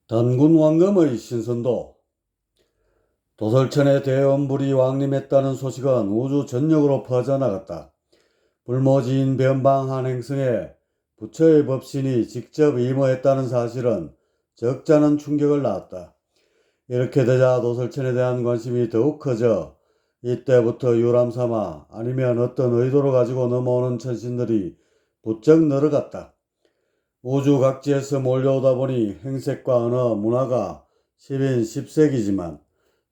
단군 왕검의 신선도. 도설천에 대원불이 왕림했다는 소식은 우주 전역으로 퍼져나갔다. 불모지인 변방한 행성에 부처의 법신이 직접 임호했다는 사실은 적잖은 충격을 낳았다. 이렇게 되자 도설천에 대한 관심이 더욱 커져 이때부터 유람삼아 아니면 어떤 의도를 가지고 넘어오는 천신들이 부쩍 늘어갔다. 우주 각지에서 몰려오다 보니 행색과 언어, 문화가 10인 10색이지만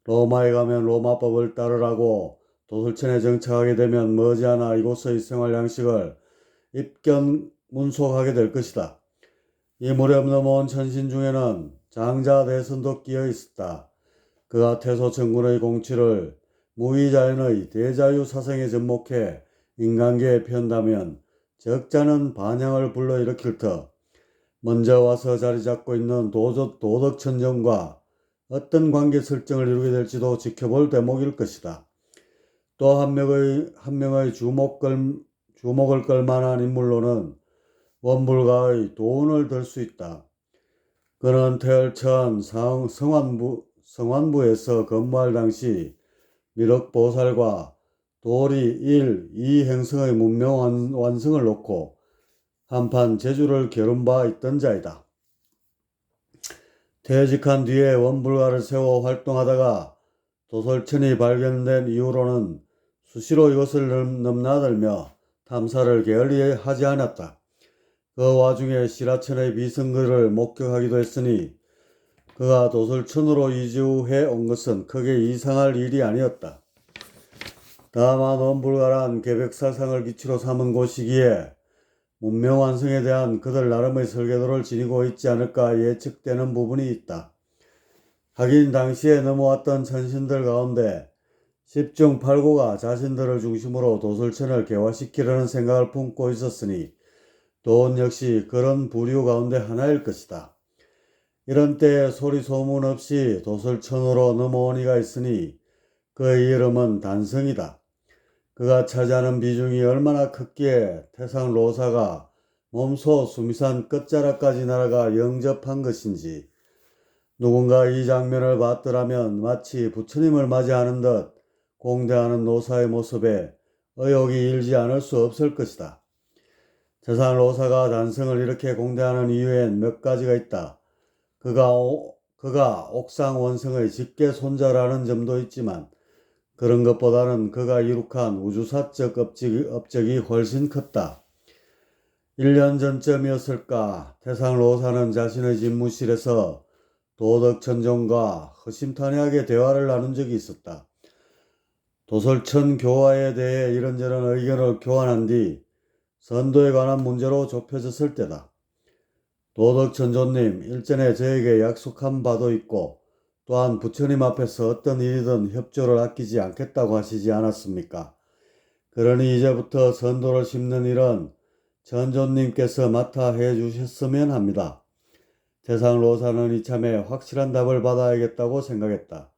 로마에 가면 로마법을 따르라고 도술천에 정착하게 되면 머지않아 이곳의 생활 양식을 입견문속하게 될 것이다. 이 무렵 넘어온 천신 중에는 장자 대선도 끼어 있었다. 그가 태소 천군의 공치를 무위자연의 대자유 사상에 접목해 인간계에 편다면 적잖은 반향을 불러일으킬 터 먼저 와서 자리 잡고 있는 도덕천정과 어떤 관계 설정을 이루게 될지도 지켜볼 대목일 것이다. 또 한 명의 주목을 끌 만한 인물로는 원불가의 도운을 들 수 있다. 그는 태열천 성환부에서 근무할 당시 미륵보살과 도리 1, 2 행성의 문명 완성을 놓고 한판 재주를 겨룬 바 있던 자이다. 퇴직한 뒤에 원불가를 세워 활동하다가 도솔천이 발견된 이후로는 수시로 이것을 넘나들며 탐사를 게을리하지 않았다. 그 와중에 시라천의 비승글을 목격하기도 했으니 그가 도솔천으로 이주해 온 것은 크게 이상할 일이 아니었다. 다만 원불가란 계백사상을 기치로 삼은 곳이기에 문명 완성에 대한 그들 나름의 설계도를 지니고 있지 않을까 예측되는 부분이 있다. 하긴 당시에 넘어왔던 천신들 가운데 10중 8구가 자신들을 중심으로 도솔천을 개화시키려는 생각을 품고 있었으니 도원 역시 그런 부류 가운데 하나일 것이다. 이런 때에 소리 소문 없이 도솔천으로 넘어온 이가 있으니 그의 이름은 단성이다. 그가 차지하는 비중이 얼마나 컸기에 태상 로사가 몸소 수미산 끝자락까지 날아가 영접한 것인지, 누군가 이 장면을 봤더라면 마치 부처님을 맞이하는 듯 공대하는 노사의 모습에 의혹이 일지 않을 수 없을 것이다. 태상 로사가 단성을 이렇게 공대하는 이유엔 몇 가지가 있다. 그가 옥상 원성의 직계 손자라는 점도 있지만 그런 것보다는 그가 이룩한 우주사적 업적이 훨씬 컸다. 1년 전쯤이었을까 태상 로사는 자신의 집무실에서 도덕천정과 허심탄회하게 대화를 나눈 적이 있었다. 도솔천 교화에 대해 이런저런 의견을 교환한 뒤 선도에 관한 문제로 좁혀졌을 때다. 도덕천조님, 일전에 저에게 약속한 바도 있고 또한 부처님 앞에서 어떤 일이든 협조를 아끼지 않겠다고 하시지 않았습니까? 그러니 이제부터 선도를 심는 일은 천조님께서 맡아 해주셨으면 합니다. 태상 로사는 이참에 확실한 답을 받아야겠다고 생각했다.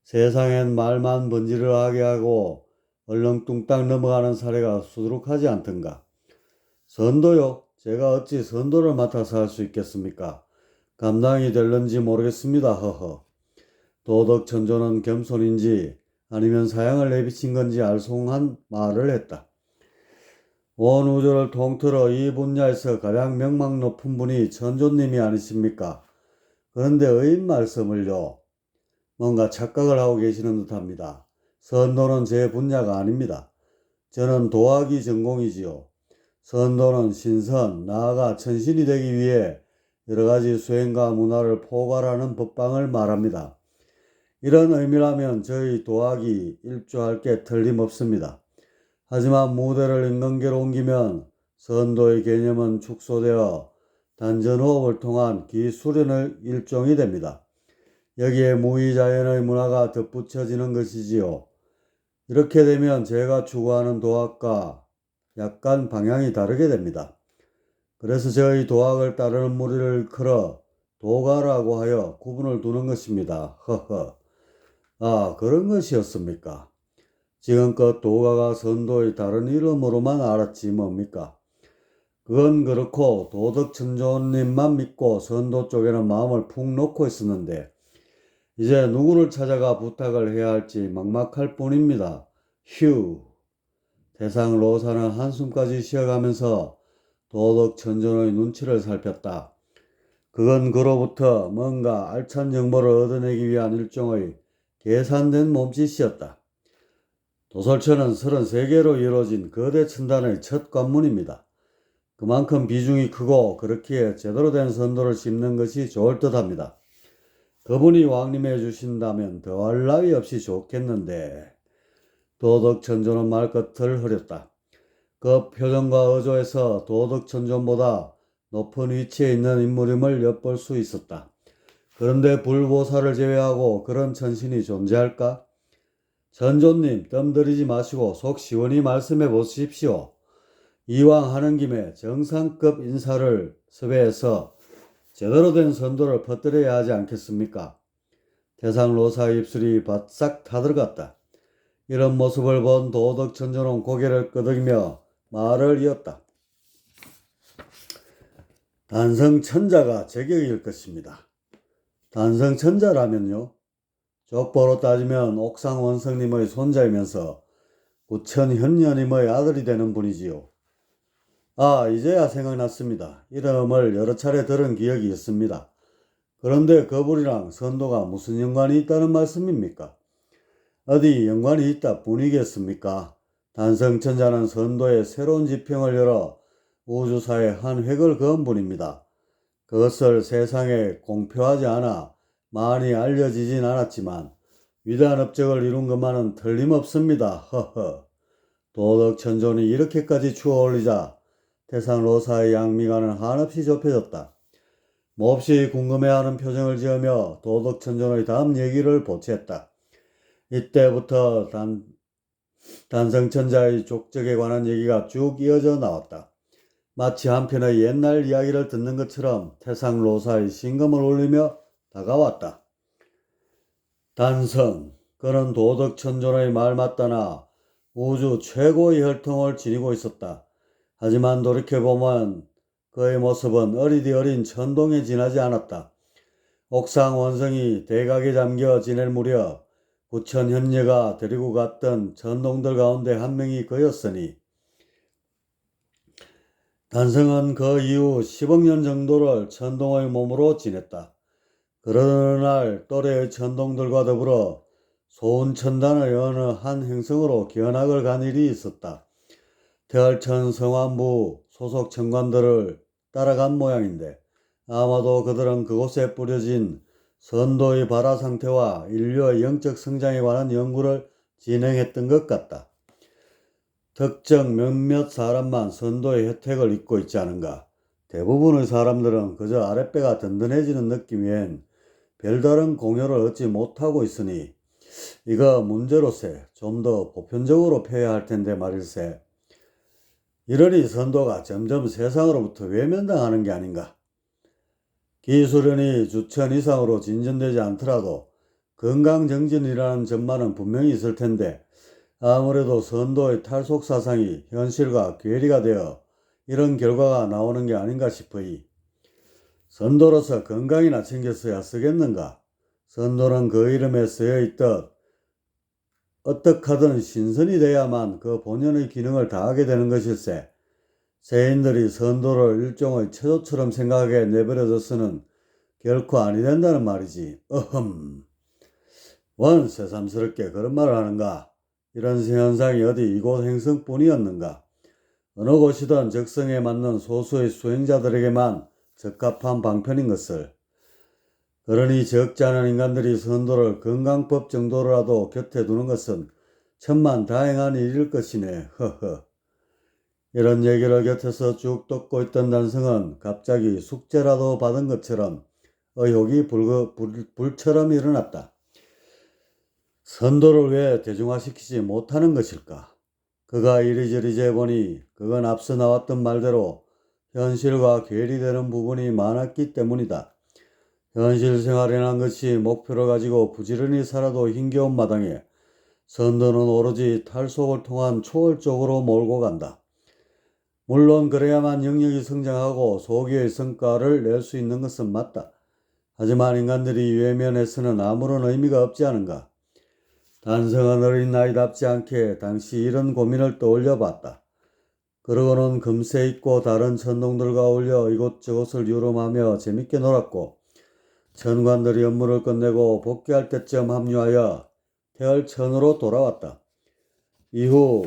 세상엔 말만 번지르르하게 하고 얼렁뚱땅 넘어가는 사례가 수두룩하지 않던가. 선도요? 제가 어찌 선도를 맡아서 할 수 있겠습니까? 감당이 될는지 모르겠습니다. 허허. 도덕천조는 겸손인지 아니면 사양을 내비친 건지 알쏭한 말을 했다. 온 우주를 통틀어 이 분야에서 가장 명망 높은 분이 천조님이 아니십니까? 그런데 의인 말씀을요. 뭔가 착각을 하고 계시는 듯합니다. 선도는 제 분야가 아닙니다. 저는 도학이 전공이지요. 선도는 신선, 나아가 천신이 되기 위해 여러가지 수행과 문화를 포괄하는 법방을 말합니다. 이런 의미라면 저희 도학이 일조할 게 틀림없습니다. 하지만 무대를 인간계로 옮기면 선도의 개념은 축소되어 단전호흡을 통한 기수련의 일종이 됩니다. 여기에 무의자연의 문화가 덧붙여지는 것이지요. 이렇게 되면 제가 추구하는 도학과 약간 방향이 다르게 됩니다. 그래서 저희 도학을 따르는 무리를 걸어 도가라고 하여 구분을 두는 것입니다. 허허. 아, 그런 것이었습니까? 지금껏 도가가 선도의 다른 이름으로만 알았지 뭡니까? 그건 그렇고 도덕천조님만 믿고 선도 쪽에는 마음을 푹 놓고 있었는데 이제 누구를 찾아가 부탁을 해야 할지 막막할 뿐입니다. 휴. 대상 로사는 한숨까지 쉬어가면서 도덕천조의 눈치를 살폈다. 그건 그로부터 뭔가 알찬 정보를 얻어내기 위한 일종의 계산된 몸짓이었다. 도솔천은 33개로 이루어진 거대 천단의 첫 관문입니다. 그만큼 비중이 크고 그렇기에 제대로 된 선도를 씹는 것이 좋을 듯합니다. 그분이 왕림해 주신다면 더할 나위 없이 좋겠는데. 도덕천조는 말끝을 흐렸다. 그 표정과 어조에서 도덕천조보다 높은 위치에 있는 인물임을 엿볼 수 있었다. 그런데 불보살을 제외하고 그런 천신이 존재할까? 전조님, 뜸들이지 마시고 속 시원히 말씀해 보십시오. 이왕 하는 김에 정상급 인사를 섭외해서 제대로 된 선도를 퍼뜨려야 하지 않겠습니까? 대상 로사의 입술이 바싹 타들어갔다. 이런 모습을 본 도덕천조는 고개를 끄덕이며 말을 이었다. 단성천자가 제격일 것입니다. 단성천자라면요? 족보로 따지면 옥상원성님의 손자이면서 부천현녀님의 아들이 되는 분이지요. 아, 이제야 생각났습니다. 이름을 여러 차례 들은 기억이 있습니다. 그런데 그분이랑 선도가 무슨 연관이 있다는 말씀입니까? 어디 연관이 있다 뿐이겠습니까? 단성천자는 선도의 새로운 지평을 열어 우주사에 한 획을 그은 분입니다. 그것을 세상에 공표하지 않아 많이 알려지진 않았지만 위대한 업적을 이룬 것만은 틀림없습니다. 허허. 도덕천조는 이렇게까지 추어올리자 태상 로사의 양미간은 한없이 좁혀졌다. 몹시 궁금해하는 표정을 지으며 도덕천조의 다음 얘기를 보채했다. 이때부터 단성천자의 족적에 관한 얘기가 쭉 이어져 나왔다. 마치 한편의 옛날 이야기를 듣는 것처럼 태상 로사의 신금을 울리며 다가왔다. 단성, 그는 도덕천존의 말 맞다나 우주 최고의 혈통을 지니고 있었다. 하지만 돌이켜보면 그의 모습은 어리디 어린 천동에 지나지 않았다. 옥상 원성이 대각에 잠겨 지낼 무렵 부천 현녀가 데리고 갔던 전동들 가운데 한 명이 그였으니 단성은 그 이후 10억 년 정도를 천동의 몸으로 지냈다. 그러는 날 또래의 천동들과 더불어 소운천단의 어느 한 행성으로 견학을 간 일이 있었다. 태얼천 성환부 소속 천관들을 따라간 모양인데 아마도 그들은 그곳에 뿌려진 선도의 발화 상태와 인류의 영적 성장에 관한 연구를 진행했던 것 같다. 특정 몇몇 사람만 선도의 혜택을 입고 있지 않은가. 대부분의 사람들은 그저 아랫배가 든든해지는 느낌 외엔 별다른 공효를 얻지 못하고 있으니 이거 문제로세 좀 더 보편적으로 펴야 할 텐데 말일세. 이러니 선도가 점점 세상으로부터 외면당하는 게 아닌가. 기술연이 주천 이상으로 진전되지 않더라도 건강정진이라는 점만은 분명히 있을 텐데 아무래도 선도의 탈속 사상이 현실과 괴리가 되어 이런 결과가 나오는 게 아닌가 싶으이. 선도로서 건강이나 챙겼어야 쓰겠는가. 선도는 그 이름에 쓰여있듯 어떡하든 신선이 돼야만 그 본연의 기능을 다하게 되는 것일세. 세인들이 선도를 일종의 체조처럼 생각하게 내버려둬서는 결코 아니 된다는 말이지. 원 새삼스럽게 그런 말을 하는가. 이런 현상이 어디 이곳 행성뿐이었는가. 어느 곳이든 적성에 맞는 소수의 수행자들에게만 적합한 방편인 것을. 그러니 적지 않은 인간들이 선도를 건강법 정도라도 곁에 두는 것은 천만다행한 일일 것이네. 허허. 이런 얘기를 곁에서 쭉 듣고 있던 단성은 갑자기 숙제라도 받은 것처럼 의혹이 불처럼 일어났다. 선도를 왜 대중화시키지 못하는 것일까? 그가 이리저리 재보니 그건 앞서 나왔던 말대로 현실과 괴리되는 부분이 많았기 때문이다. 현실 생활이란 것이 목표를 가지고 부지런히 살아도 힘겨운 마당에 선도는 오로지 탈속을 통한 초월 쪽으로 몰고 간다. 물론 그래야만 영역이 성장하고 소기의 성과를 낼 수 있는 것은 맞다. 하지만 인간들이 외면해서는 아무런 의미가 없지 않은가. 단성한 어린아이답지 않게 당시 이런 고민을 떠올려 봤다. 그러고는 금세 잊고 다른 천동들과 어울려 이곳저곳을 유름하며 재밌게 놀았고, 천관들이 업무를 끝내고 복귀할 때쯤 합류하여 태얼천으로 돌아왔다. 이후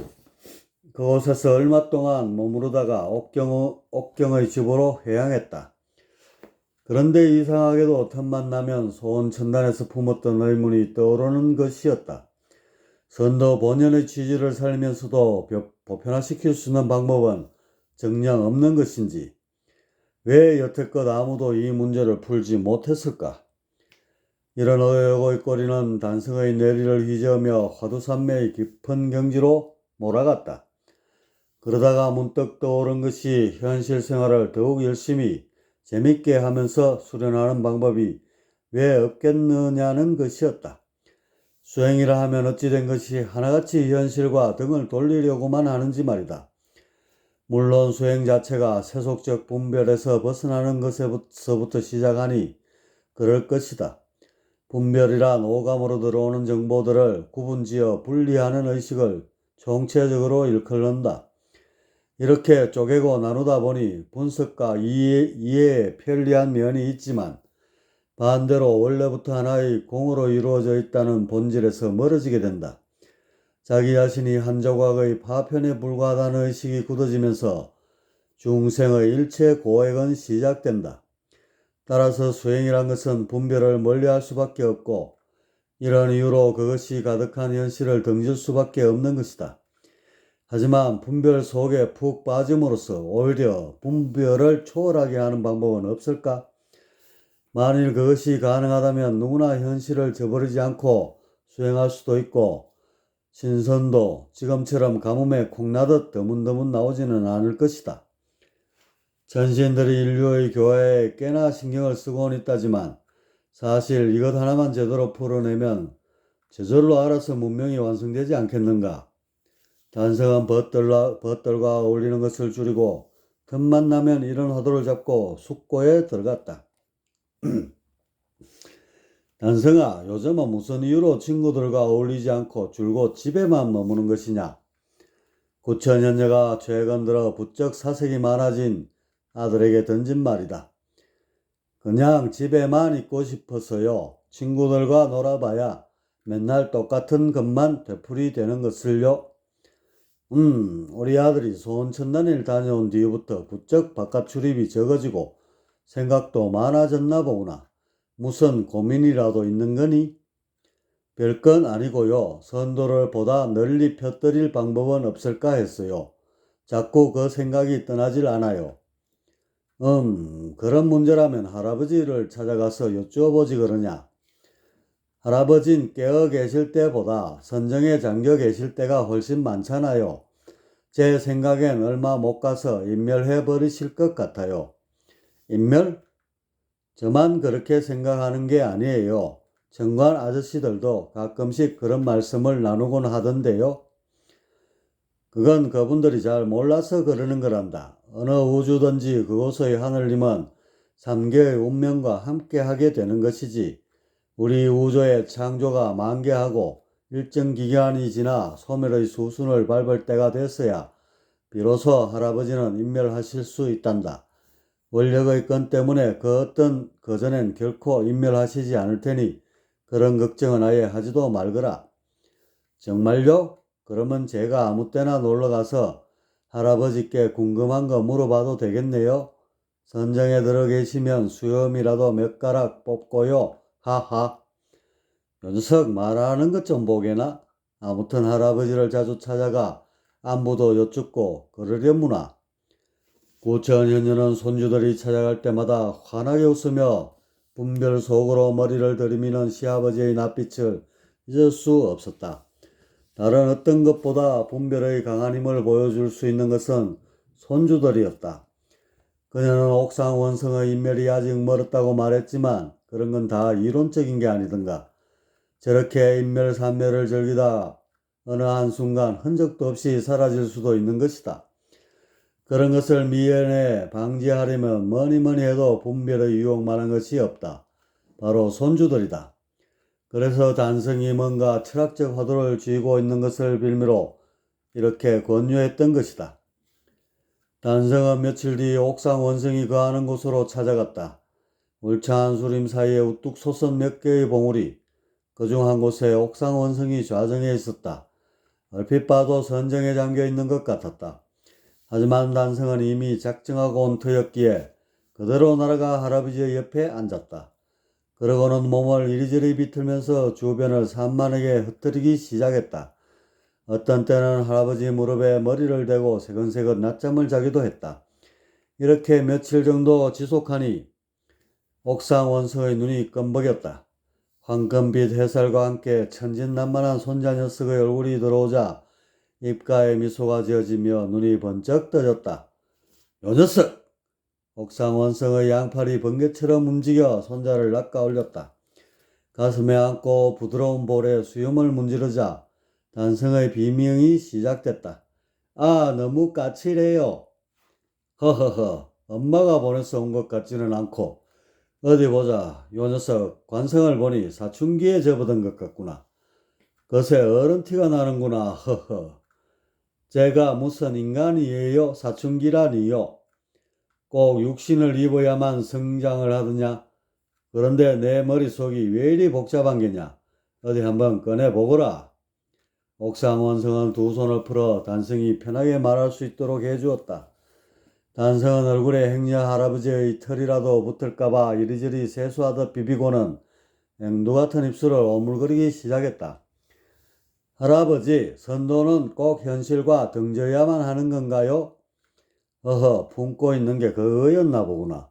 그곳에서 얼마 동안 머무르다가 옥경의 집으로 회양했다. 그런데 이상하게도 틈만 나면 소원천단에서 품었던 의문이 떠오르는 것이었다. 선도 본연의 취지를 살면서도 보편화시킬 수 있는 방법은 정녕 없는 것인지, 왜 여태껏 아무도 이 문제를 풀지 못했을까? 이런 의혹거리는 단성의 내리를 휘저으며 화두산매의 깊은 경지로 몰아갔다. 그러다가 문득 떠오른 것이 현실 생활을 더욱 열심히 재밌게 하면서 수련하는 방법이 왜 없겠느냐는 것이었다. 수행이라 하면 어찌 된 것이 하나같이 현실과 등을 돌리려고만 하는지 말이다. 물론 수행 자체가 세속적 분별에서 벗어나는 것에서부터 시작하니 그럴 것이다. 분별이란 오감으로 들어오는 정보들을 구분지어 분리하는 의식을 총체적으로 일컬는다. 이렇게 쪼개고 나누다 보니 분석과 이해에 편리한 면이 있지만 반대로 원래부터 하나의 공으로 이루어져 있다는 본질에서 멀어지게 된다. 자기 자신이 한 조각의 파편에 불과하다는 의식이 굳어지면서 중생의 일체 고액은 시작된다. 따라서 수행이란 것은 분별을 멀리할 수밖에 없고, 이런 이유로 그것이 가득한 현실을 등질 수밖에 없는 것이다. 하지만 분별 속에 푹 빠짐으로써 오히려 분별을 초월하게 하는 방법은 없을까? 만일 그것이 가능하다면 누구나 현실을 저버리지 않고 수행할 수도 있고, 신선도 지금처럼 가뭄에 콩나듯 드문드문 나오지는 않을 것이다. 전신들이 인류의 교화에 꽤나 신경을 쓰곤 있다지만 사실 이것 하나만 제대로 풀어내면 저절로 알아서 문명이 완성되지 않겠는가. 단성한 벗들과 어울리는 것을 줄이고 틈만 나면 이런 화두를 잡고 숙고에 들어갔다. 단성아, 요즘은 무슨 이유로 친구들과 어울리지 않고 줄곧 집에만 머무는 것이냐? 구천현녀가 최근 들어 부쩍 사색이 많아진 아들에게 던진 말이다. 그냥 집에만 있고 싶어서요. 친구들과 놀아봐야 맨날 똑같은 것만 되풀이 되는 것을요. 우리 아들이 소원천단일 다녀온 뒤부터 부쩍 바깥 출입이 적어지고 생각도 많아졌나 보구나. 무슨 고민이라도 있는 거니? 별건 아니고요. 선도를 보다 널리 펴뜨릴 방법은 없을까 했어요. 자꾸 그 생각이 떠나질 않아요. 그런 문제라면 할아버지를 찾아가서 여쭈어보지 그러냐. 할아버진 깨어 계실 때보다 선정에 잠겨 계실 때가 훨씬 많잖아요. 제 생각엔 얼마 못 가서 인멸해 버리실 것 같아요. 인멸? 저만 그렇게 생각하는 게 아니에요. 정관 아저씨들도 가끔씩 그런 말씀을 나누곤 하던데요. 그건 그분들이 잘 몰라서 그러는 거란다. 어느 우주든지 그곳의 하늘님은 3개의 운명과 함께하게 되는 것이지. 우리 우주의 창조가 만개하고 일정 기간이 지나 소멸의 수순을 밟을 때가 됐어야 비로소 할아버지는 인멸하실 수 있단다. 원력의 건 때문에 그 어떤 그전엔 결코 인멸하시지 않을 테니 그런 걱정은 아예 하지도 말거라. 정말요? 그러면 제가 아무 때나 놀러가서 할아버지께 궁금한 거 물어봐도 되겠네요. 선정에 들어 계시면 수염이라도 몇 가락 뽑고요. 하하. 요 녀석 말하는 것 좀 보게나? 아무튼 할아버지를 자주 찾아가 안부도 여쭙고 그러려무나. 구천현녀는 손주들이 찾아갈 때마다 환하게 웃으며 분별 속으로 머리를 들이미는 시아버지의 낯빛을 잊을 수 없었다. 다른 어떤 것보다 분별의 강한 힘을 보여줄 수 있는 것은 손주들이었다. 그녀는 옥상 원성의 인멸이 아직 멀었다고 말했지만 그런 건 다 이론적인 게 아니던가. 저렇게 인멸산멸을 즐기다 어느 한순간 흔적도 없이 사라질 수도 있는 것이다. 그런 것을 미연에 방지하려면 뭐니뭐니 해도 분별의 유혹만한 것이 없다. 바로 손주들이다. 그래서 단성이 뭔가 철학적 화두를 쥐고 있는 것을 빌미로 이렇게 권유했던 것이다. 단성은 며칠 뒤 옥상 원성이 거하는 곳으로 찾아갔다. 울창한 수림 사이에 우뚝 솟은 몇 개의 봉우리, 그중 한 곳에 옥상 원성이 좌정해 있었다. 얼핏 봐도 선정에 잠겨 있는 것 같았다. 하지만 단성은 이미 작정하고 온 터였기에 그대로 날아가 할아버지의 옆에 앉았다. 그러고는 몸을 이리저리 비틀면서 주변을 산만하게 흩뜨리기 시작했다. 어떤 때는 할아버지 무릎에 머리를 대고 새근새근 낮잠을 자기도 했다. 이렇게 며칠 정도 지속하니 옥상 원성의 눈이 껌벅였다. 황금빛 햇살과 함께 천진난만한 손자 녀석의 얼굴이 들어오자 입가에 미소가 지어지며 눈이 번쩍 떠졌다. 요 녀석! 옥상 원성의 양팔이 번개처럼 움직여 손자를 낚아 올렸다. 가슴에 안고 부드러운 볼에 수염을 문지르자 단성의 비명이 시작됐다. 아, 너무 까칠해요. 허허허, 엄마가 보내서 온 것 같지는 않고 어디 보자. 요 녀석 관성을 보니 사춘기에 접어든 것 같구나. 그새 어른 티가 나는구나. 허허. 제가 무슨 인간이에요? 사춘기라니요. 꼭 육신을 입어야만 성장을 하더냐? 그런데 내 머릿속이 왜 이리 복잡한 게냐? 어디 한번 꺼내보거라. 옥상 원성은 두 손을 풀어 단성이 편하게 말할 수 있도록 해주었다. 단성은 얼굴에 행여 할아버지의 털이라도 붙을까봐 이리저리 세수하듯 비비고는 앵두 같은 입술을 오물거리기 시작했다. 할아버지, 선도는 꼭 현실과 등져야만 하는 건가요? 어허, 품고 있는 게 그거였나 보구나.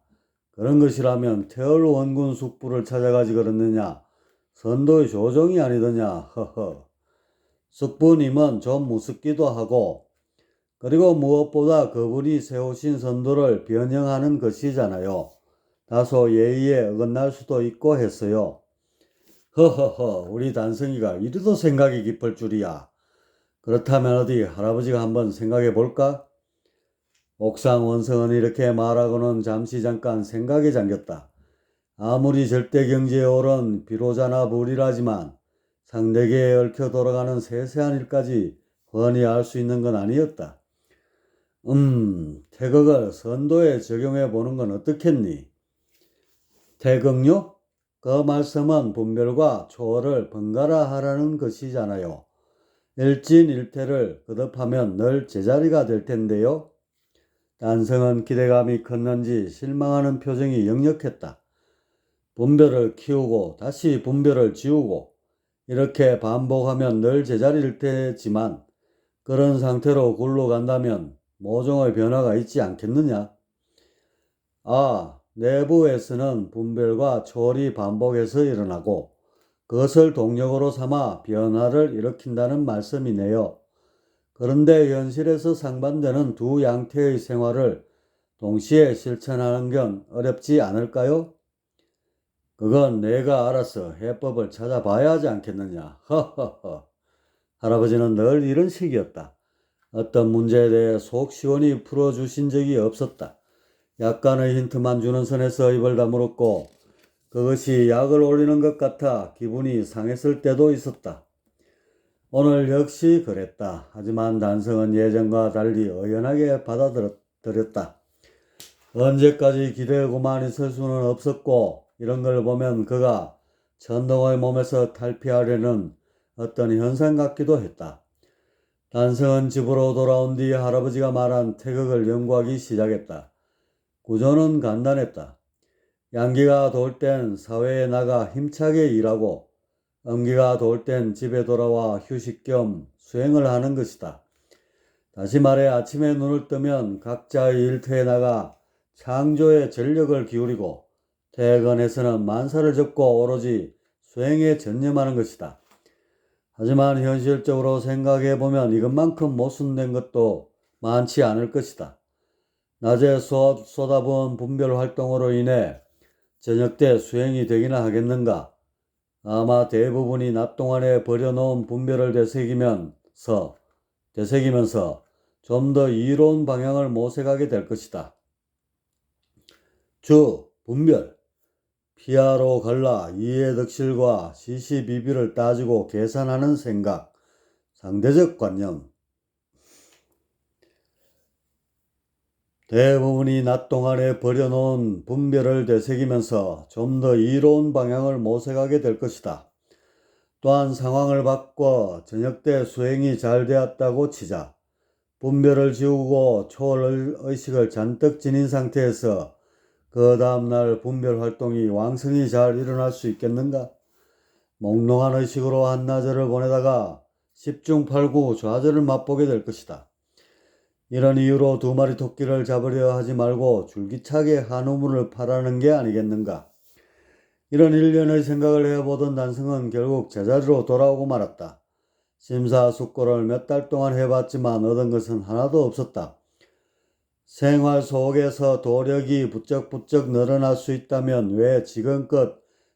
그런 것이라면 태월 원군 숙부를 찾아가지 그랬느냐. 선도의 조정이 아니더냐. 허허. 숙부님은 좀 무섭기도 하고 그리고 무엇보다 그분이 세우신 선도를 변형하는 것이잖아요. 다소 예의에 어긋날 수도 있고 했어요. 허허허, 우리 단성이가 이리도 생각이 깊을 줄이야. 그렇다면 어디 할아버지가 한번 생각해 볼까? 옥상 원성은 이렇게 말하고는 잠깐 생각에 잠겼다. 아무리 절대 경지에 오른 비로자나 불이라지만 상대계에 얽혀 돌아가는 세세한 일까지 훤히 알 수 있는 건 아니었다. 태극을 선도에 적용해 보는 건 어떻겠니? 태극요? 그 말씀은 분별과 초월을 번갈아 하라는 것이잖아요. 일진일퇴를 거듭하면 늘 제자리가 될 텐데요. 단성은 기대감이 컸는지 실망하는 표정이 역력했다. 분별을 키우고 다시 분별을 지우고 이렇게 반복하면 늘 제자리일 테지만 그런 상태로 굴러간다면 모종의 변화가 있지 않겠느냐? 아, 내부에서는 분별과 초월이 반복해서 일어나고 그것을 동력으로 삼아 변화를 일으킨다는 말씀이네요. 그런데 현실에서 상반되는 두 양태의 생활을 동시에 실천하는 건 어렵지 않을까요? 그건 내가 알아서 해법을 찾아봐야 하지 않겠느냐. 허허허. 할아버지는 늘 이런 식이었다. 어떤 문제에 대해 속 시원히 풀어주신 적이 없었다. 약간의 힌트만 주는 선에서 입을 다물었고 그것이 약을 올리는 것 같아 기분이 상했을 때도 있었다. 오늘 역시 그랬다. 하지만 단성은 예전과 달리 의연하게 받아들였다. 언제까지 기대고만 있을 수는 없었고 이런 걸 보면 그가 천동의 몸에서 탈피하려는 어떤 현상 같기도 했다. 단성은 집으로 돌아온 뒤 할아버지가 말한 태극을 연구하기 시작했다. 구조는 간단했다. 양기가 돌 땐 사회에 나가 힘차게 일하고 음기가 돌 땐 집에 돌아와 휴식 겸 수행을 하는 것이다. 다시 말해 아침에 눈을 뜨면 각자의 일터에 나가 창조에 전력을 기울이고 퇴근해서는 만사를 접고 오로지 수행에 전념하는 것이다. 하지만 현실적으로 생각해보면 이것만큼 모순된 것도 많지 않을 것이다. 낮에 쏟아부은 분별 활동으로 인해 저녁 때 수행이 되기나 하겠는가? 아마 대부분이 낮 동안에 버려놓은 분별을 되새기면서 좀 더 이로운 방향을 모색하게 될 것이다. 주, 분별. 피아로 갈라 이해득실과 시시비비를 따지고 계산하는 생각, 상대적 관념. 대부분이 낮 동안에 버려놓은 분별을 되새기면서 좀 더 이로운 방향을 모색하게 될 것이다. 또한 상황을 바꿔 저녁 때 수행이 잘 되었다고 치자. 분별을 지우고 초월의식을 잔뜩 지닌 상태에서 그 다음날 분별 활동이 왕성히 잘 일어날 수 있겠는가? 몽롱한 의식으로 한나절을 보내다가 10중 8구 좌절을 맛보게 될 것이다. 이런 이유로 두 마리 토끼를 잡으려 하지 말고 줄기차게 한 우물을 파라는 게 아니겠는가? 이런 일련의 생각을 해보던 단승은 결국 제자리로 돌아오고 말았다. 심사숙고를 몇 달 동안 해봤지만 얻은 것은 하나도 없었다. 생활 속에서 도력이 부쩍부쩍 늘어날 수 있다면 왜 지금껏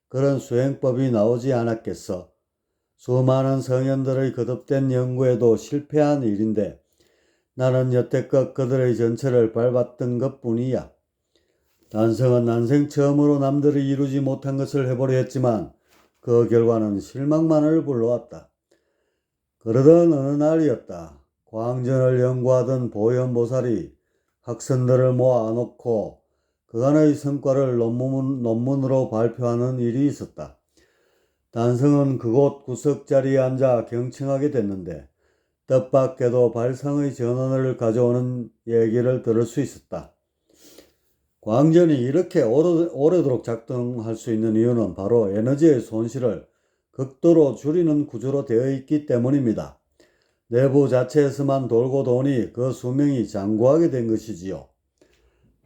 그런 수행법이 나오지 않았겠어? 수많은 성현들의 거듭된 연구에도 실패한 일인데 나는 여태껏 그들의 전체를 밟았던 것뿐이야. 단성은 난생 처음으로 남들이 이루지 못한 것을 해보려 했지만 그 결과는 실망만을 불러왔다. 그러던 어느 날이었다. 광전을 연구하던 보현보살이 학생들을 모아놓고 그간의 성과를 논문으로 발표하는 일이 있었다. 단성은 그곳 구석자리에 앉아 경청하게 됐는데 뜻밖에도 발상의 전환을 가져오는 얘기를 들을 수 있었다. 광전이 이렇게 오래도록 작동할 수 있는 이유는 바로 에너지의 손실을 극도로 줄이는 구조로 되어 있기 때문입니다. 내부 자체에서만 돌고 도니 그 수명이 장구하게 된 것이지요.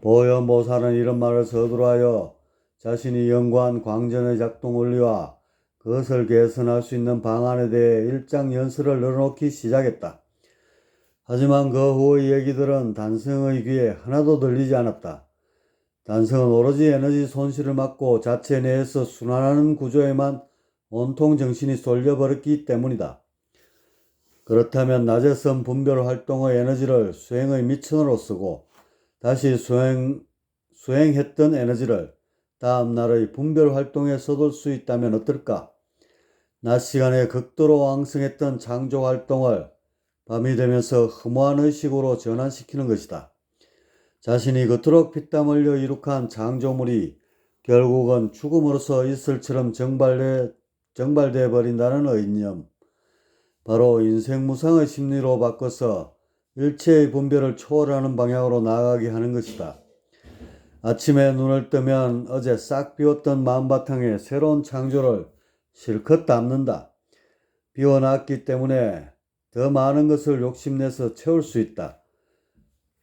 보현보살은 이런 말을 서두르하여 자신이 연구한 광전의 작동 원리와 그것을 개선할 수 있는 방안에 대해 일장연설을 늘어놓기 시작했다. 하지만 그 후의 얘기들은 단성의 귀에 하나도 들리지 않았다. 단성은 오로지 에너지 손실을 막고 자체 내에서 순환하는 구조에만 온통 정신이 쏠려버렸기 때문이다. 그렇다면 낮에선 분별 활동의 에너지를 수행의 미천으로 쓰고 다시 수행했던 에너지를 다음 날의 분별 활동에 쏟을 수 있다면 어떨까? 낮 시간에 극도로 왕성했던 창조 활동을 밤이 되면서 허무한 의식으로 전환시키는 것이다. 자신이 그토록 피땀 흘려 이룩한 창조물이 결국은 죽음으로써 이슬처럼 정발돼 버린다는 의념. 바로 인생무상의 심리로 바꿔서 일체의 분별을 초월하는 방향으로 나아가게 하는 것이다. 아침에 눈을 뜨면 어제 싹 비웠던 마음바탕에 새로운 창조를 실컷 담는다. 비워놨기 때문에 더 많은 것을 욕심내서 채울 수 있다.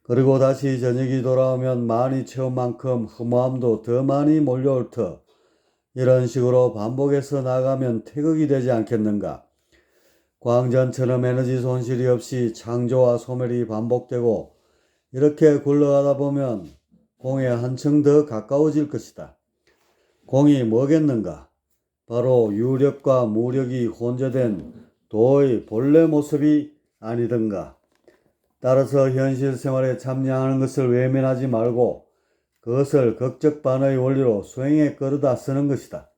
그리고 다시 저녁이 돌아오면 많이 채운 만큼 허무함도 더 많이 몰려올 터. 이런 식으로 반복해서 나가면 태극이 되지 않겠는가? 광전처럼 에너지 손실이 없이 창조와 소멸이 반복되고 이렇게 굴러가다 보면 공에 한층 더 가까워질 것이다. 공이 뭐겠는가? 바로 유력과 무력이 혼재된 도의 본래 모습이 아니던가. 따라서 현실 생활에 참여하는 것을 외면하지 말고 그것을 극적반의 원리로 수행에 끌어다 쓰는 것이다.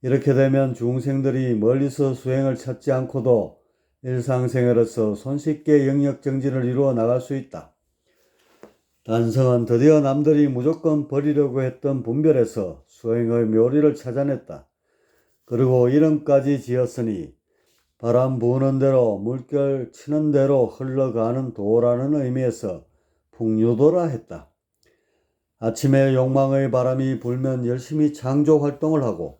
이렇게 되면 중생들이 멀리서 수행을 찾지 않고도 일상생활에서 손쉽게 영역정진을 이루어 나갈 수 있다. 단성은 드디어 남들이 무조건 버리려고 했던 분별에서 수행의 묘리를 찾아냈다. 그리고 이름까지 지었으니 바람 부는 대로 물결 치는 대로 흘러가는 도라는 의미에서 풍류도라 했다. 아침에 욕망의 바람이 불면 열심히 창조 활동을 하고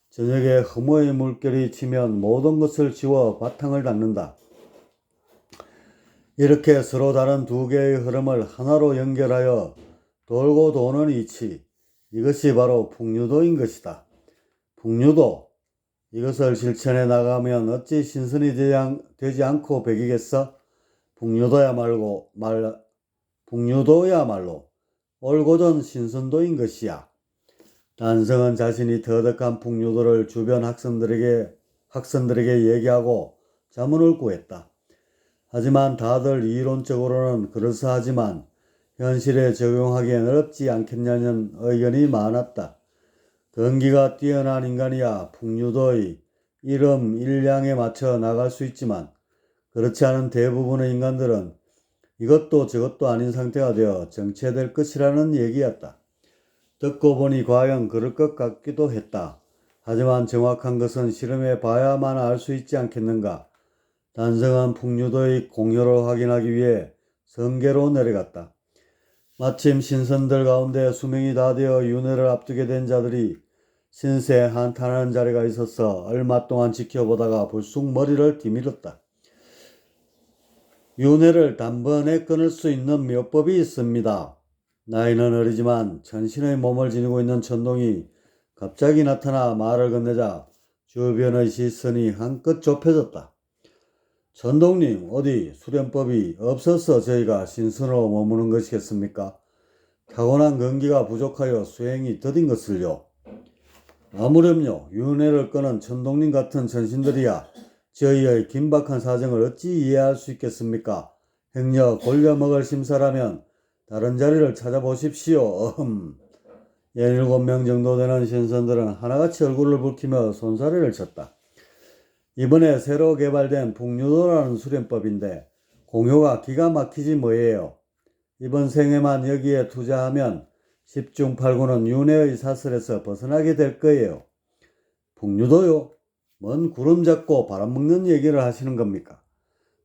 저녁에 허무의 물결이 치면 모든 것을 지워 바탕을 닦는다. 이렇게 서로 다른 두 개의 흐름을 하나로 연결하여 돌고 도는 이치, 이것이 바로 풍류도인 것이다. 풍류도, 이것을 실천해 나가면 어찌 신선이 되지 않고 배기겠어? 풍류도야말로 올곧은 신선도인 것이야. 단성은 자신이 터득한 풍류도를 주변 학생들에게 얘기하고 자문을 구했다. 하지만 다들 이론적으로는 그럴싸하지만 현실에 적용하기엔 어렵지 않겠냐는 의견이 많았다. 근기가 뛰어난 인간이야 풍류도의 이름 일량에 맞춰 나갈 수 있지만 그렇지 않은 대부분의 인간들은 이것도 저것도 아닌 상태가 되어 정체될 것이라는 얘기였다. 듣고 보니 과연 그럴 것 같기도 했다. 하지만 정확한 것은 실험해 봐야만 알 수 있지 않겠는가. 단성한 풍류도의 공효를 확인하기 위해 성계로 내려갔다. 마침 신선들 가운데 수명이 다 되어 윤회를 앞두게 된 자들이 신세 한탄하는 자리가 있어서 얼마 동안 지켜보다가 불쑥 머리를 뒤밀었다. 윤회를 단번에 끊을 수 있는 묘법이 있습니다. 나이는 어리지만 천신의 몸을 지니고 있는 천동이 갑자기 나타나 말을 건네자 주변의 시선이 한껏 좁혀졌다. 천동님, 어디 수련법이 없어서 저희가 신선으로 머무는 것이겠습니까? 타고난 근기가 부족하여 수행이 더딘 것을요. 아무렴요. 윤회를 끄는 천동님 같은 천신들이야 저희의 긴박한 사정을 어찌 이해할 수 있겠습니까? 행여 골려먹을 심사라면 다른 자리를 찾아보십시오. 17명 정도 되는 신선들은 하나같이 얼굴을 붉히며 손사래를 쳤다. 이번에 새로 개발된 풍류도라는 수련법인데 공효가 기가 막히지 뭐예요. 이번 생에만 여기에 투자하면 10중 8구는 윤회의 사슬에서 벗어나게 될 거예요. 풍류도요? 뭔 구름 잡고 바람 먹는 얘기를 하시는 겁니까?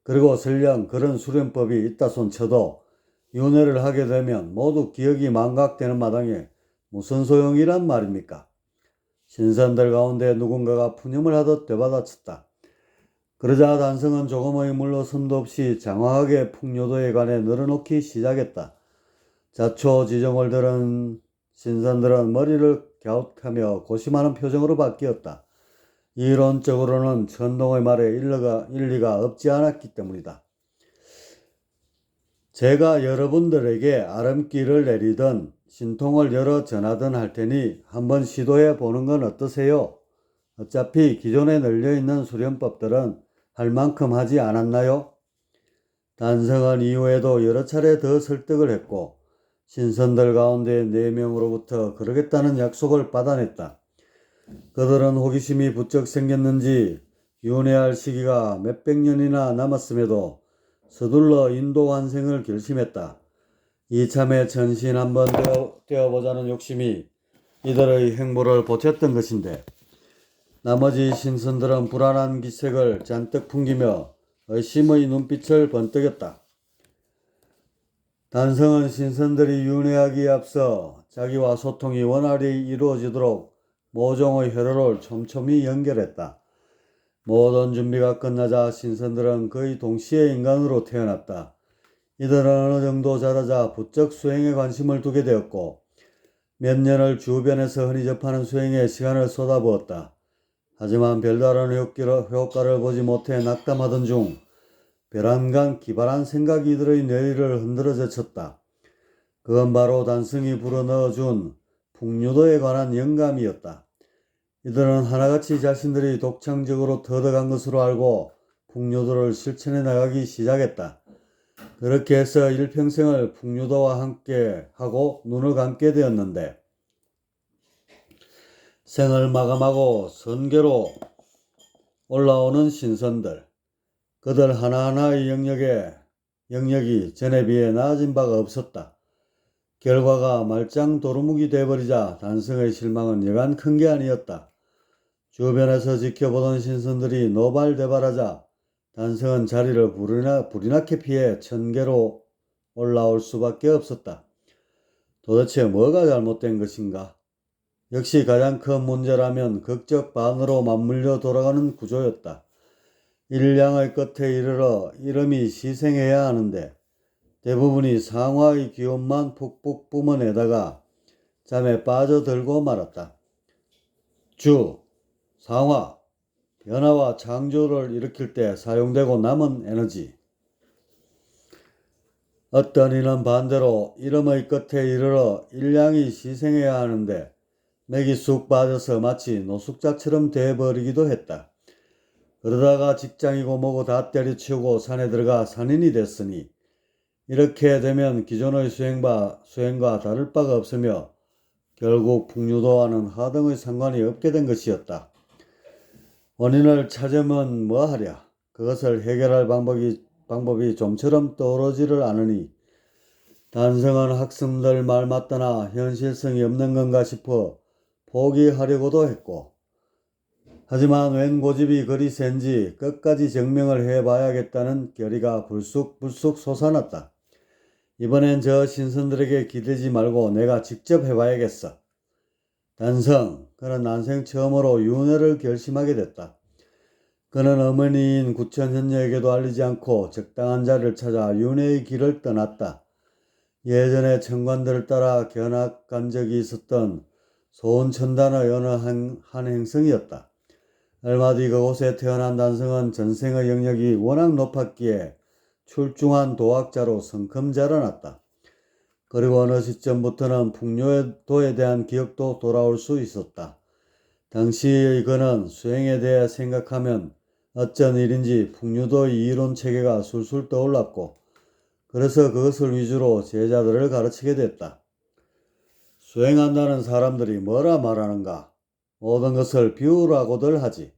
그리고 설령 그런 수련법이 있다 손 쳐도 윤회를 하게 되면 모두 기억이 망각되는 마당에 무슨 소용이란 말입니까? 신선들 가운데 누군가가 푸념을 하듯 되받아쳤다. 그러자 단성은 조금의 물러섬도 없이 장황하게 풍요도에 관해 늘어놓기 시작했다. 자초지종을 들은 신선들은 머리를 갸웃하며 고심하는 표정으로 바뀌었다. 이론적으로는 천동의 말에 일리가 없지 않았기 때문이다. 제가 여러분들에게 아름길을 내리든 신통을 열어 전하든 할 테니 한번 시도해 보는 건 어떠세요? 어차피 기존에 널려있는 수련법들은 할 만큼 하지 않았나요? 단성은 이후에도 여러 차례 더 설득을 했고 신선들 가운데 4명으로부터 그러겠다는 약속을 받아냈다. 그들은 호기심이 부쩍 생겼는지 윤회할 시기가 몇백 년이나 남았음에도 서둘러 인도 환생을 결심했다. 이참에 전신 한번 되어보자는 욕심이 이들의 행보를 보탰던 것인데 나머지 신선들은 불안한 기색을 잔뜩 풍기며 의심의 눈빛을 번뜩였다. 단성은 신선들이 윤회하기에 앞서 자기와 소통이 원활히 이루어지도록 모종의 회로를 촘촘히 연결했다. 모든 준비가 끝나자 신선들은 거의 동시에 인간으로 태어났다. 이들은 어느 정도 자라자 부쩍 수행에 관심을 두게 되었고 몇 년을 주변에서 흔히 접하는 수행에 시간을 쏟아부었다. 하지만 별다른 효과를 보지 못해 낙담하던 중 베란간 기발한 생각이 이들의 뇌리를 흔들어 제쳤다. 그건 바로 단성이 불어넣어준 풍류도에 관한 영감이었다. 이들은 하나같이 자신들이 독창적으로 터득한 것으로 알고 풍류도를 실천해 나가기 시작했다. 그렇게 해서 일평생을 풍류도와 함께 하고 눈을 감게 되었는데 생을 마감하고 선계로 올라오는 신선들. 그들 하나하나의 영역이 전에 비해 나아진 바가 없었다. 결과가 말짱 도루묵이 돼버리자 단성의 실망은 여간 큰 게 아니었다. 주변에서 지켜보던 신선들이 노발대발하자 단성은 자리를 불이나게 피해 천계로 올라올 수밖에 없었다. 도대체 뭐가 잘못된 것인가? 역시 가장 큰 문제라면 극적 반으로 맞물려 돌아가는 구조였다. 일량의 끝에 이르러 이름이 희생해야 하는데 대부분이 상화의 기운만 푹푹 뿜어내다가 잠에 빠져들고 말았다. 상화, 변화와 창조를 일으킬 때 사용되고 남은 에너지. 어떤 이는 반대로 이름의 끝에 이르러 일량이 희생해야 하는데 맥이 쑥 빠져서 마치 노숙자처럼 돼버리기도 했다. 그러다가 직장이고 뭐고 다 때려치우고 산에 들어가 산인이 됐으니 이렇게 되면 기존의 수행과 다를 바가 없으며 결국 풍류도와는 하등의 상관이 없게 된 것이었다. 원인을 찾으면 뭐하랴. 그것을 해결할 방법이 좀처럼 떠오르지를 않으니 단성은 학생들 말 맞다나 현실성이 없는 건가 싶어 포기하려고도 했고, 하지만 웬 고집이 그리 센지 끝까지 증명을 해봐야겠다는 결의가 불쑥불쑥 솟아났다. 이번엔 저 신선들에게 기대지 말고 내가 직접 해봐야겠어. 단성, 그는 난생 처음으로 윤회를 결심하게 됐다. 그는 어머니인 구천현녀에게도 알리지 않고 적당한 자리를 찾아 윤회의 길을 떠났다. 예전에 청관들을 따라 견학 간 적이 있었던 소원천단의 어느 한 행성이었다. 얼마 뒤 그곳에 태어난 단성은 전생의 영역이 워낙 높았기에 출중한 도학자로 성큼 자라났다. 그리고 어느 시점부터는 풍요도에 대한 기억도 돌아올 수 있었다. 당시의 그는 수행에 대해 생각하면 어쩐 일인지 풍류도의 이론체계가 술술 떠올랐고, 그래서 그것을 위주로 제자들을 가르치게 됐다. 수행한다는 사람들이 뭐라 말하는가? 모든 것을 비우라고들 하지.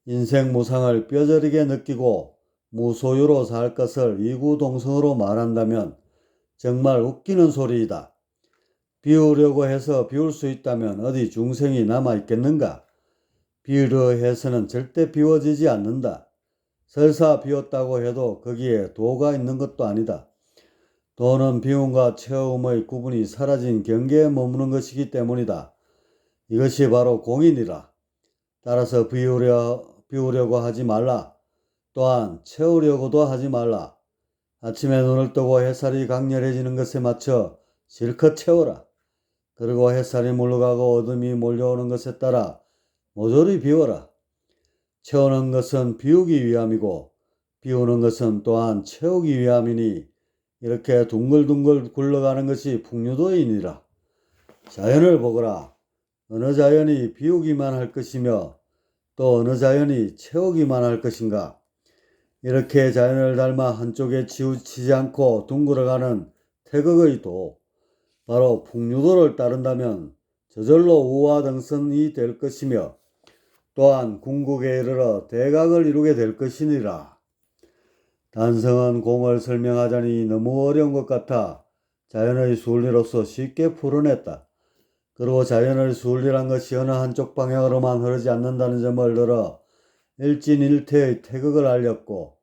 인생 무상을 뼈저리게 느끼고 무소유로 살 것을 이구동성으로 말한다면 정말 웃기는 소리이다. 비우려고 해서 비울 수 있다면 어디 중생이 남아있겠는가? 비우려 해서는 절대 비워지지 않는다. 설사 비웠다고 해도 거기에 도가 있는 것도 아니다. 도는 비움과 체험의 구분이 사라진 경계에 머무는 것이기 때문이다. 이것이 바로 공인이라. 따라서 비우려고 하지 말라. 또한 채우려고도 하지 말라. 아침에 눈을 뜨고 햇살이 강렬해지는 것에 맞춰 실컷 채워라. 그리고 햇살이 물러가고 어둠이 몰려오는 것에 따라 모조리 비워라. 채우는 것은 비우기 위함이고 비우는 것은 또한 채우기 위함이니 이렇게 둥글둥글 굴러가는 것이 풍류도이니라. 자연을 보거라. 어느 자연이 비우기만 할 것이며 또 어느 자연이 채우기만 할 것인가. 이렇게 자연을 닮아 한쪽에 치우치지 않고 둥글어가는 태극의 도, 바로 풍류도를 따른다면 저절로 우화등선이 될 것이며 또한 궁극에 이르러 대각을 이루게 될 것이니라. 단성은 공을 설명하자니 너무 어려운 것 같아 자연의 순리로서 쉽게 풀어냈다. 그리고 자연의 순리란 것이 어느 한쪽 방향으로만 흐르지 않는다는 점을 들어 일진일퇴의 태극을 알렸고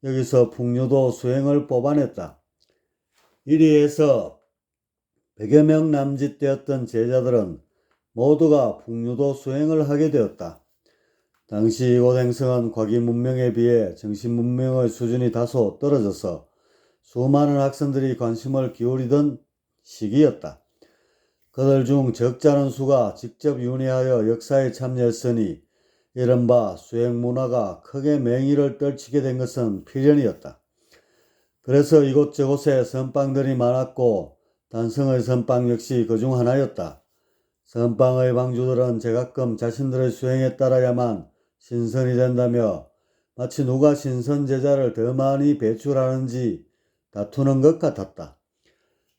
여기서 풍류도 수행을 뽑아냈다. 이리해서 100여 명 남짓되었던 제자들은 모두가 풍류도 수행을 하게 되었다. 당시 이곳 행성은 과기 문명에 비해 정신 문명의 수준이 다소 떨어져서 수많은 학생들이 관심을 기울이던 시기였다. 그들 중 적잖은 수가 직접 윤회하여 역사에 참여했으니 이른바 수행 문화가 크게 맹위를 떨치게 된 것은 필연이었다. 그래서 이곳저곳에 선방들이 많았고 단성의 선방 역시 그 중 하나였다. 선방의 방주들은 제가끔 자신들의 수행에 따라야만 신선이 된다며 마치 누가 신선 제자를 더 많이 배출하는지 다투는 것 같았다.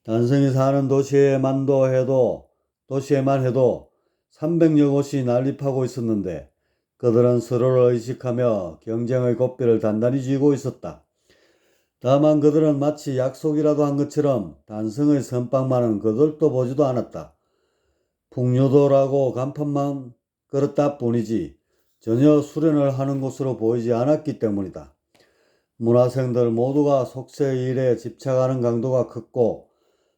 단성이 사는 도시에만 해도 300여 곳이 난립하고 있었는데 그들은 서로를 의식하며 경쟁의 고삐를 단단히 쥐고 있었다. 다만 그들은 마치 약속이라도 한 것처럼 단성의 선방만은 그들도 보지도 않았다. 풍류도라고 간판만 걸었다 뿐이지 전혀 수련을 하는 곳으로 보이지 않았기 때문이다. 문화생들 모두가 속세의 일에 집착하는 강도가 컸고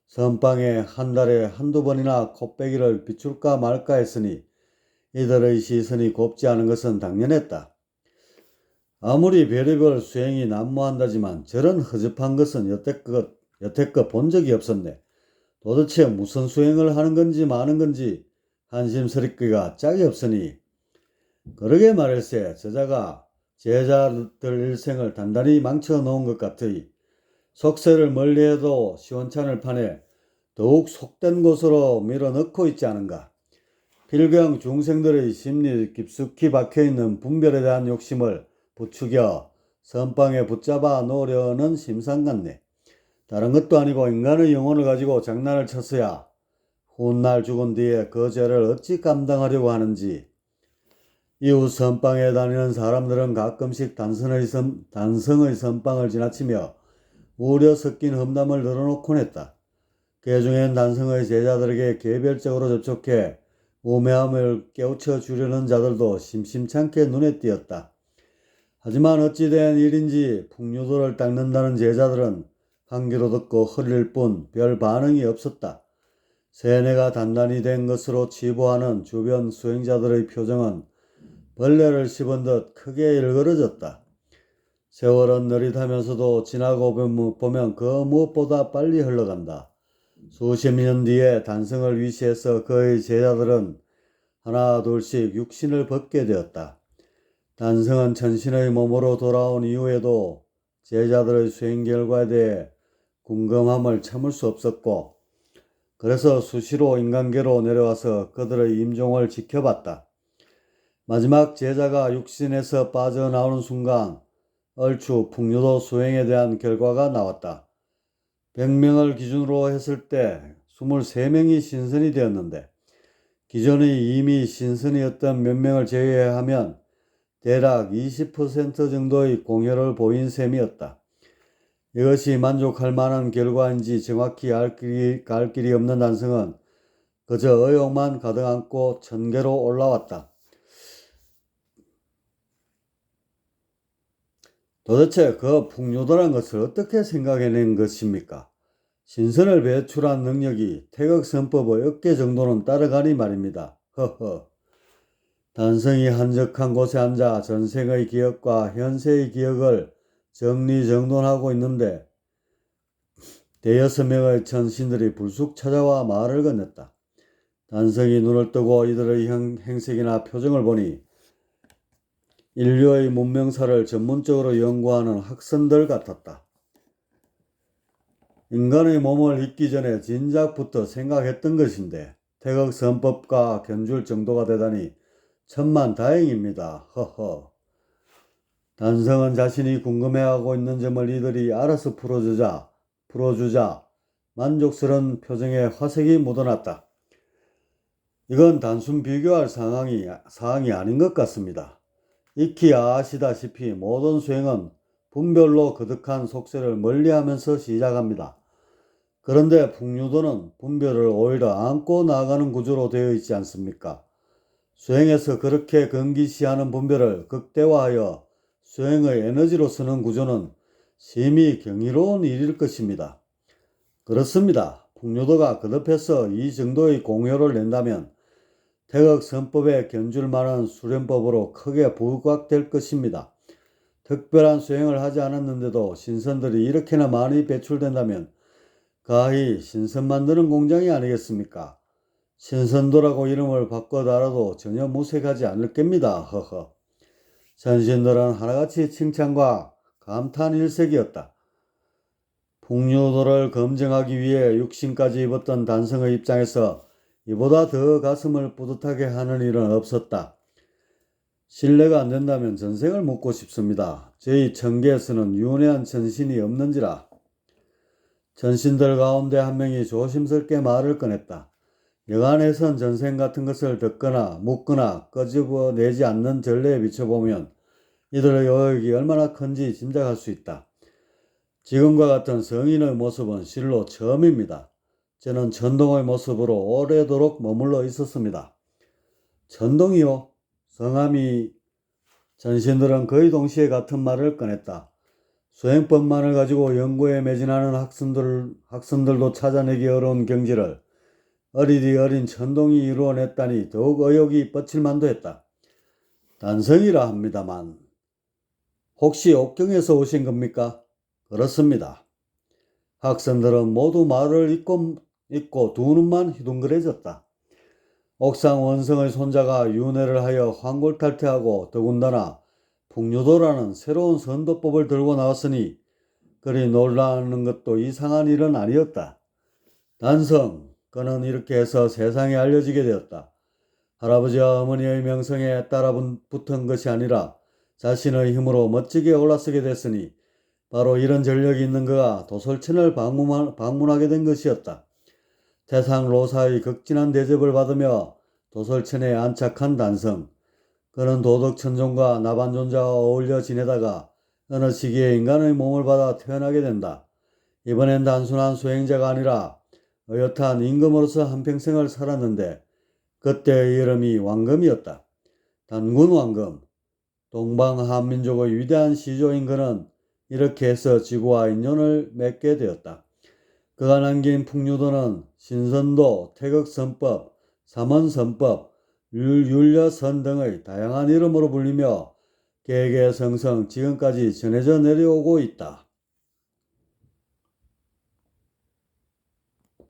선방에 한 달에 한두 번이나 코빼기를 비출까 말까 했으니 이들의 시선이 곱지 않은 것은 당연했다. 아무리 별의별 수행이 난무한다지만 저런 허접한 것은 여태껏 본 적이 없었네. 도대체 무슨 수행을 하는 건지 마는 건지 한심스럽기가 짝이 없으니 그러게 말일세 저자가 제자들 일생을 단단히 망쳐놓은 것 같으니 속세를 멀리해도 시원찮을 판에 더욱 속된 곳으로 밀어넣고 있지 않은가. 필경 중생들의 심리 깊숙이 박혀있는 분별에 대한 욕심을 부추겨 선방에 붙잡아 놓으려는 심상 같네. 다른 것도 아니고 인간의 영혼을 가지고 장난을 쳤어야 훗날 죽은 뒤에 그 죄를 어찌 감당하려고 하는지. 이후 선방에 다니는 사람들은 가끔씩 단성의 선방을 지나치며 우려 섞인 험담을 늘어놓곤 했다. 그 중엔 단성의 제자들에게 개별적으로 접촉해 우매함을 깨우쳐 주려는 자들도 심심찮게 눈에 띄었다. 하지만 어찌된 일인지 풍류도를 닦는다는 제자들은 한 귀로 듣고 흐릴 뿐 별 반응이 없었다. 세뇌가 단단히 된 것으로 치부하는 주변 수행자들의 표정은 벌레를 씹은 듯 크게 일그러졌다. 세월은 느릿하면서도 지나고 보면 그 무엇보다 빨리 흘러간다. 수십 년 뒤에 단성을 위시해서 그의 제자들은 하나 둘씩 육신을 벗게 되었다. 단성은 천신의 몸으로 돌아온 이후에도 제자들의 수행 결과에 대해 궁금함을 참을 수 없었고, 그래서 수시로 인간계로 내려와서 그들의 임종을 지켜봤다. 마지막 제자가 육신에서 빠져나오는 순간 얼추 풍류도 수행에 대한 결과가 나왔다. 100명을 기준으로 했을 때 23명이 신선이 되었는데, 기존에 이미 신선이었던 몇 명을 제외하면 대략 20% 정도의 공효를 보인 셈이었다. 이것이 만족할 만한 결과인지 정확히 알 길이 없는 단성은 그저 의욕만 가득 안고 천계로 올라왔다. 도대체 그 풍류도란 것을 어떻게 생각해낸 것입니까? 신선을 배출한 능력이 태극선법의 어깨 정도는 따라가니 말입니다. 허허. 단성이 한적한 곳에 앉아 전생의 기억과 현세의 기억을 정리정돈하고 있는데 대여섯 명의 천신들이 불쑥 찾아와 말을 건넸다. 단성이 눈을 뜨고 이들의 행색이나 표정을 보니 인류의 문명사를 전문적으로 연구하는 학선들 같았다. 인간의 몸을 잊기 전에 진작부터 생각했던 것인데 태극선법과 견줄 정도가 되다니 천만 다행입니다. 허허. 단성은 자신이 궁금해하고 있는 점을 이들이 알아서 풀어주자 만족스러운 표정에 화색이 묻어났다. 이건 단순 비교할 사항이 아닌 것 같습니다. 익히 아시다시피 모든 수행은 분별로 거듭한 속세를 멀리하면서 시작합니다. 그런데 풍류도는 분별을 오히려 안고 나아가는 구조로 되어 있지 않습니까? 수행에서 그렇게 건기시하는 분별을 극대화하여 수행의 에너지로 쓰는 구조는 심히 경이로운 일일 것입니다. 그렇습니다. 풍류도가 거듭해서 이 정도의 공효를 낸다면 태극선법에 견줄 만한 수련법으로 크게 부각될 것입니다. 특별한 수행을 하지 않았는데도 신선들이 이렇게나 많이 배출된다면 가히 신선 만드는 공장이 아니겠습니까? 신선도라고 이름을 바꿔 달아도 전혀 무색하지 않을 겁니다. 허허. 전신들은 하나같이 칭찬과 감탄 일색이었다. 풍류도를 검증하기 위해 육신까지 입었던 단성의 입장에서 이보다 더 가슴을 뿌듯하게 하는 일은 없었다. 신뢰가 안 된다면 전생을 묻고 싶습니다. 저희 천계에서는 윤회한 천신이 없는지라. 천신들 가운데 한 명이 조심스럽게 말을 꺼냈다. 여간에선 전생 같은 것을 듣거나 묻거나 끄집어내지 않는 전례에 비춰보면 이들의 의욕이 얼마나 큰지 짐작할 수 있다. 지금과 같은 성인의 모습은 실로 처음입니다. 저는 천동의 모습으로 오래도록 머물러 있었습니다. 천동이요? 성함이... 전신들은 거의 동시에 같은 말을 꺼냈다. 수행법만을 가지고 연구에 매진하는 학생들도 찾아내기 어려운 경지를 어리디 어린 천동이 이루어냈다니 더욱 의욕이 뻗칠만도 했다. 단성이라 합니다만 혹시 옥경에서 오신 겁니까? 그렇습니다. 학생들은 모두 말을 잊고 두 눈만 휘둥그레졌다. 옥상 원성의 손자가 윤회를 하여 환골탈태하고 더군다나 풍류도라는 새로운 선도법을 들고 나왔으니 그리 놀라는 것도 이상한 일은 아니었다. 단성, 그는 이렇게 해서 세상에 알려지게 되었다. 할아버지와 어머니의 명성에 따라 붙은 것이 아니라 자신의 힘으로 멋지게 올라서게 됐으니 바로 이런 전력이 있는 그가 도솔천을 방문하게 된 것이었다. 태상 로사의 극진한 대접을 받으며 도솔천에 안착한 단성. 그는 도덕천존과 나반존자와 어울려 지내다가 어느 시기에 인간의 몸을 받아 태어나게 된다. 이번엔 단순한 수행자가 아니라 어엿한 임금으로서 한평생을 살았는데 그때의 이름이 왕금이었다. 단군 왕금. 동방한민족의 위대한 시조인 그는 이렇게 해서 지구와 인연을 맺게 되었다. 그가 남긴 풍류도는 신선도, 태극선법, 삼원선법, 율려선 등의 다양한 이름으로 불리며 개개성성 지금까지 전해져 내려오고 있다.